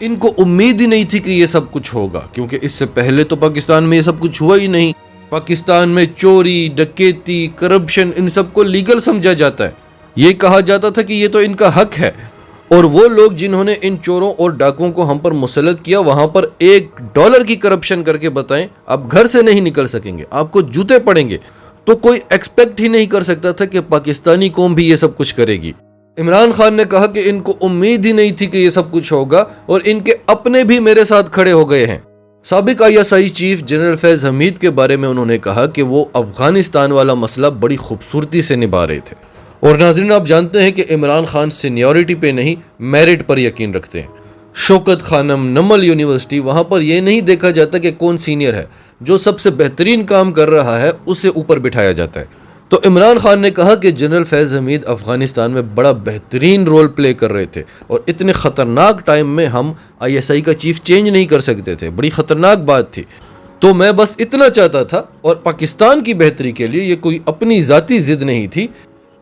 ان کو امید ہی نہیں تھی کہ یہ سب کچھ ہوگا، کیونکہ اس سے پہلے تو پاکستان میں یہ سب کچھ ہوا ہی نہیں۔ پاکستان میں چوری، ڈکیتی، کرپشن ان سب کو لیگل سمجھا جاتا ہے۔ یہ کہا جاتا تھا کہ یہ تو ان کا حق ہے، اور وہ لوگ جنہوں نے ان چوروں اور ڈاکوؤں کو ہم پر مسلط کیا، وہاں پر $1 کی کرپشن کر کے بتائیں آپ گھر سے نہیں نکل سکیں گے، آپ کو جوتے پڑیں گے۔ تو کوئی ایکسپیکٹ ہی نہیں کر سکتا تھا کہ پاکستانی قوم بھی یہ سب کچھ کرے گی۔ عمران خان نے کہا کہ ان کو امید ہی نہیں تھی کہ یہ سب کچھ ہوگا، اور ان کے اپنے بھی میرے ساتھ کھڑے ہو گئے ہیں۔ سابق ISI چیف جنرل فیض حمید کے بارے میں انہوں نے کہا کہ وہ افغانستان والا مسئلہ بڑی خوبصورتی سے نبھا رہے تھے۔ اور ناظرین، آپ جانتے ہیں کہ عمران خان سینیورٹی پہ نہیں، میرٹ پر یقین رکھتے ہیں۔ شوکت خانم، نمل یونیورسٹی، وہاں پر یہ نہیں دیکھا جاتا کہ کون سینئر ہے، جو سب سے بہترین کام کر رہا ہے اسے اوپر بٹھایا جاتا ہے۔ تو عمران خان نے کہا کہ جنرل فیض حمید افغانستان میں بڑا بہترین رول پلے کر رہے تھے، اور اتنے خطرناک ٹائم میں ہم ISI کا چیف چینج نہیں کر سکتے تھے، بڑی خطرناک بات تھی۔ تو میں بس اتنا چاہتا تھا، اور پاکستان کی بہتری کے لیے یہ کوئی اپنی ذاتی ضد نہیں تھی،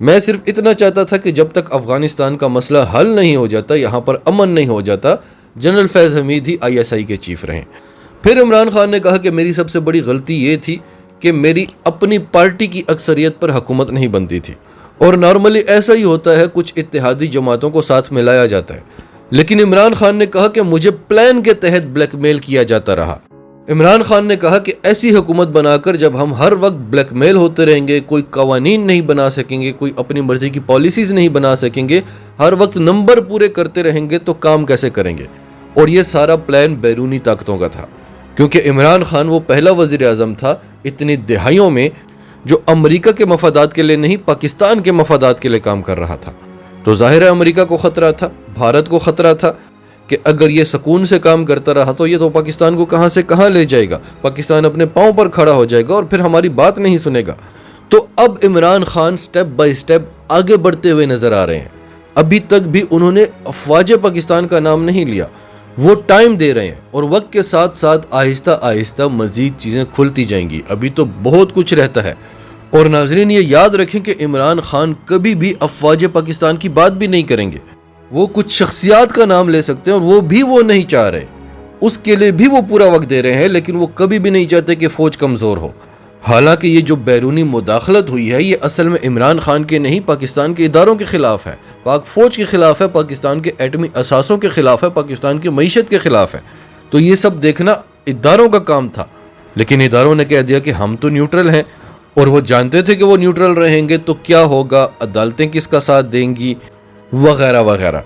میں صرف اتنا چاہتا تھا کہ جب تک افغانستان کا مسئلہ حل نہیں ہو جاتا، یہاں پر امن نہیں ہو جاتا، جنرل فیض حمید ہی ISI کے چیف رہیں۔ پھر عمران خان نے کہا کہ میری سب سے بڑی غلطی یہ تھی کہ میری اپنی پارٹی کی اکثریت پر حکومت نہیں بنتی تھی، اور نارملی ایسا ہی ہوتا ہے، کچھ اتحادی جماعتوں کو ساتھ میں لایا جاتا ہے، لیکن عمران خان نے کہا کہ مجھے پلان کے تحت بلیک میل کیا جاتا رہا۔ عمران خان نے کہا کہ ایسی حکومت بنا کر جب ہم ہر وقت بلیک میل ہوتے رہیں گے، کوئی قوانین نہیں بنا سکیں گے، کوئی اپنی مرضی کی پالیسیز نہیں بنا سکیں گے، ہر وقت نمبر پورے کرتے رہیں گے، تو کام کیسے کریں گے؟ اور یہ سارا پلان بیرونی طاقتوں کا تھا، کیونکہ عمران خان وہ پہلا وزیر اعظم تھا اتنی دہائیوں میں جو امریکہ کے مفادات کے لیے نہیں، پاکستان کے مفادات کے لیے کام کر رہا تھا۔ تو ظاہر ہے امریکہ کو خطرہ تھا، بھارت کو خطرہ تھا کہ اگر یہ سکون سے کام کرتا رہا تو یہ تو پاکستان کو کہاں سے کہاں لے جائے گا، پاکستان اپنے پاؤں پر کھڑا ہو جائے گا اور پھر ہماری بات نہیں سنے گا۔ تو اب Imran Khan step by step آگے بڑھتے ہوئے نظر آ رہے ہیں۔ ابھی تک بھی انہوں نے افواج پاکستان کا نام نہیں لیا، وہ ٹائم دے رہے ہیں، اور وقت کے ساتھ ساتھ آہستہ آہستہ مزید چیزیں کھلتی جائیں گی، ابھی تو بہت کچھ رہتا ہے۔ اور ناظرین یہ یاد رکھیں کہ عمران خان کبھی بھی افواج پاکستان کی بات بھی نہیں کریں گے۔ وہ کچھ شخصیات کا نام لے سکتے ہیں، اور وہ بھی وہ نہیں چاہ رہے، اس کے لیے بھی وہ پورا وقت دے رہے ہیں، لیکن وہ کبھی بھی نہیں چاہتے کہ فوج کمزور ہو۔ حالانکہ یہ جو بیرونی مداخلت ہوئی ہے، یہ اصل میں عمران خان کے نہیں، پاکستان کے اداروں کے خلاف ہے، پاک فوج کے خلاف ہے، پاکستان کے ایٹمی اثاثوں کے خلاف ہے، پاکستان کی معیشت کے خلاف ہے۔ تو یہ سب دیکھنا اداروں کا کام تھا، لیکن اداروں نے کہہ دیا کہ ہم تو نیوٹرل ہیں، اور وہ جانتے تھے کہ وہ نیوٹرل رہیں گے تو کیا ہوگا، عدالتیں کس کا ساتھ دیں گی، وغیرہ وغیرہ۔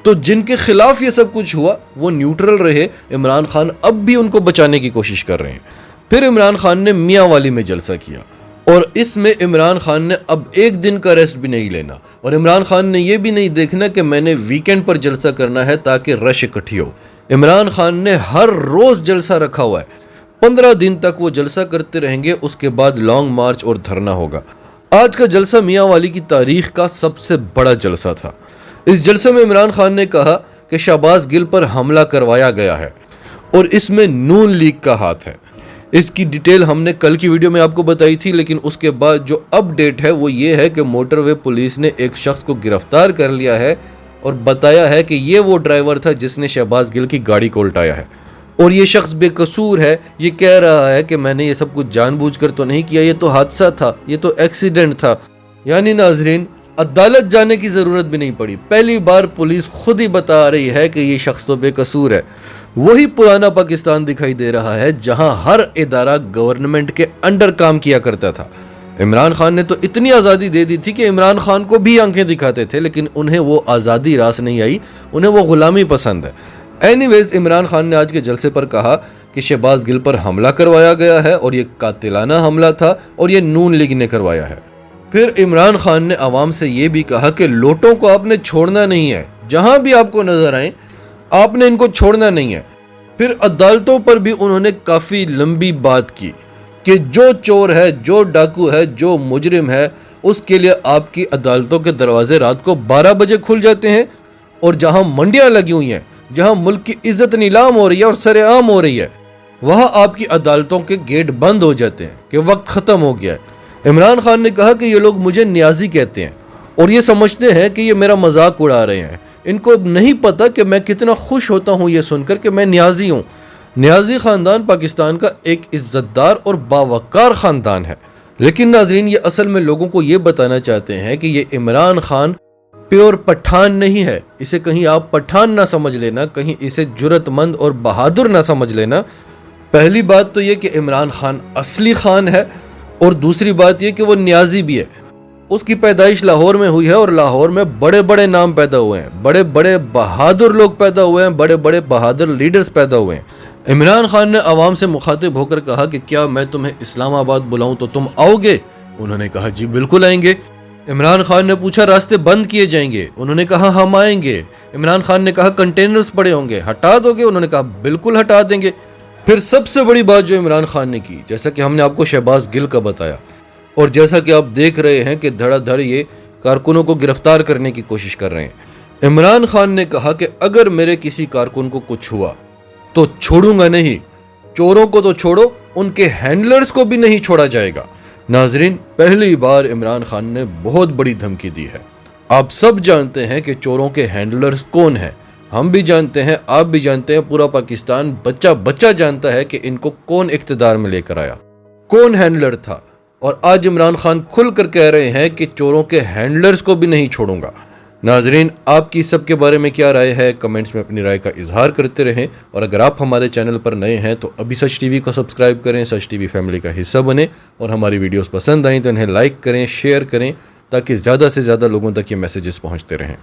تو جن کے خلاف یہ سب کچھ ہوا وہ نیوٹرل رہے، عمران خان اب بھی ان کو بچانے کی کوشش کر رہے ہیں۔ پھر عمران خان نے میاں والی میں جلسہ کیا، اور اس میں عمران خان نے اب ایک دن کا ریسٹ بھی نہیں لینا، اور عمران خان نے یہ بھی نہیں دیکھنا کہ میں نے ویکینڈ پر جلسہ کرنا ہے تاکہ رش اکٹھی ہو۔ عمران خان نے ہر روز جلسہ رکھا ہوا ہے، 15 دن تک وہ جلسہ کرتے رہیں گے، اس کے بعد لانگ مارچ اور دھرنا ہوگا۔ آج کا جلسہ میاں والی کی تاریخ کا سب سے بڑا جلسہ تھا۔ اس جلسے میں عمران خان نے کہا کہ شہباز گل پر حملہ کروایا گیا ہے، اور اس میں نون لیگ کا ہاتھ ہے۔ اس کی ڈیٹیل ہم نے کل کی ویڈیو میں آپ کو بتائی تھی، لیکن اس کے بعد جو اپ ڈیٹ ہے وہ یہ ہے کہ موٹر وے پولیس نے ایک شخص کو گرفتار کر لیا ہے، اور بتایا ہے کہ یہ وہ ڈرائیور تھا جس نے شہباز گل کی گاڑی کو الٹایا ہے، اور یہ شخص بے قصور ہے۔ یہ کہہ رہا ہے کہ میں نے یہ سب کچھ جان بوجھ کر تو نہیں کیا، یہ تو حادثہ تھا، یہ تو ایکسیڈنٹ تھا۔ یعنی ناظرین، عدالت جانے کی ضرورت بھی نہیں پڑی، پہلی بار پولیس خود ہی بتا رہی ہے کہ یہ شخص تو بے قصور ہے۔ وہی پرانا پاکستان دکھائی دے رہا ہے جہاں ہر ادارہ گورنمنٹ کے انڈر کام کیا کرتا تھا۔ عمران خان نے تو اتنی آزادی دے دی تھی کہ عمران خان کو بھی آنکھیں دکھاتے تھے، لیکن انہیں وہ آزادی راس نہیں آئی، انہیں وہ غلامی پسند ہے۔ اینی ویز، عمران خان نے آج کے جلسے پر کہا کہ شہباز گل پر حملہ کروایا گیا ہے، اور یہ قاتلانہ حملہ تھا، اور یہ نون لیگ نے کروایا ہے۔ پھر عمران خان نے عوام سے یہ بھی کہا کہ لوٹوں کو آپ نے چھوڑنا نہیں ہے، جہاں بھی آپ کو نظر آئیں آپ نے ان کو چھوڑنا نہیں ہے۔ پھر عدالتوں پر بھی انہوں نے کافی لمبی بات کی کہ جو چور ہے، جو ڈاکو ہے، جو مجرم ہے، اس کے لیے آپ کی عدالتوں کے دروازے رات کو 12 بجے کھل جاتے ہیں، اور جہاں منڈیاں لگی ہوئی ہیں، جہاں ملک کی عزت نیلام ہو رہی ہے اور سر عام ہو رہی ہے، وہاں آپ کی عدالتوں کے گیٹ بند ہو جاتے ہیں کہ وقت ختم ہو گیا ہے۔ عمران خان نے کہا کہ یہ لوگ مجھے نیازی کہتے ہیں، اور یہ سمجھتے ہیں کہ یہ میرا مذاق اڑا رہے ہیں، ان کو نہیں پتا کہ میں کتنا خوش ہوتا ہوں یہ سن کر کہ میں نیازی ہوں۔ نیازی خاندان پاکستان کا ایک عزت دار اور باوقار خاندان ہے، لیکن ناظرین یہ اصل میں لوگوں کو یہ بتانا چاہتے ہیں کہ یہ عمران خان پیور پٹھان نہیں ہے۔ اسے کہیں آپ پٹھان نہ سمجھ لینا، کہیں اسے جرت مند اور بہادر نہ سمجھ لینا۔ پہلی بات تو یہ کہ عمران خان اصلی خان ہے، اور دوسری بات یہ کہ وہ نیازی بھی ہے۔ اس کی پیدائش لاہور میں ہوئی ہے، اور لاہور میں بڑے بڑے نام پیدا ہوئے ہیں، بڑے بڑے بہادر لوگ پیدا ہوئے ہیں، بڑے بڑے بہادر لیڈرز پیدا ہوئے ہیں۔ عمران خان نے عوام سے مخاطب ہو کر کہا کہ کیا میں تمہیں اسلام آباد بلاؤں تو تم آؤ گے؟ انہوں نے کہا جی بالکل آئیں گے۔ عمران خان نے پوچھا راستے بند کیے جائیں گے؟ انہوں نے کہا ہم آئیں گے۔ عمران خان نے کہا کنٹینرز پڑے ہوں گے، ہٹا دو گے؟ انہوں نے کہا بالکل ہٹا دیں گے۔ پھر سب سے بڑی بات جو عمران خان نے کی، جیسا کہ ہم نے آپ کو شہباز گل کا بتایا، اور جیسا کہ آپ دیکھ رہے ہیں کہ دھڑا دھڑ یہ کارکنوں کو گرفتار کرنے کی کوشش کر رہے ہیں۔ عمران خان نے کہا کہ اگر میرے کسی کارکن کو کچھ ہوا تو چھوڑوں گا نہیں، چوروں کو تو چھوڑو، ان کے ہینڈلرز کو بھی نہیں چھوڑا جائے گا۔ ناظرین، پہلی بار عمران خان نے بہت بڑی دھمکی دی ہے۔ آپ سب جانتے ہیں کہ چوروں کے ہینڈلرز کون ہیں، ہم بھی جانتے ہیں، آپ بھی جانتے ہیں، پورا پاکستان بچہ بچہ جانتا ہے کہ ان کو کون اقتدار میں لے کر آیا، کون ہینڈلر تھا۔ اور آج عمران خان کھل کر کہہ رہے ہیں کہ چوروں کے ہینڈلرز کو بھی نہیں چھوڑوں گا۔ ناظرین، آپ کی سب کے بارے میں کیا رائے ہے؟ کمنٹس میں اپنی رائے کا اظہار کرتے رہیں، اور اگر آپ ہمارے چینل پر نئے ہیں تو ابھی سچ ٹی وی کو سبسکرائب کریں، سچ ٹی وی فیملی کا حصہ بنیں، اور ہماری ویڈیوز پسند آئیں تو انہیں لائک کریں، شیئر کریں، تاکہ زیادہ سے زیادہ لوگوں تک یہ میسیجز پہنچتے رہیں۔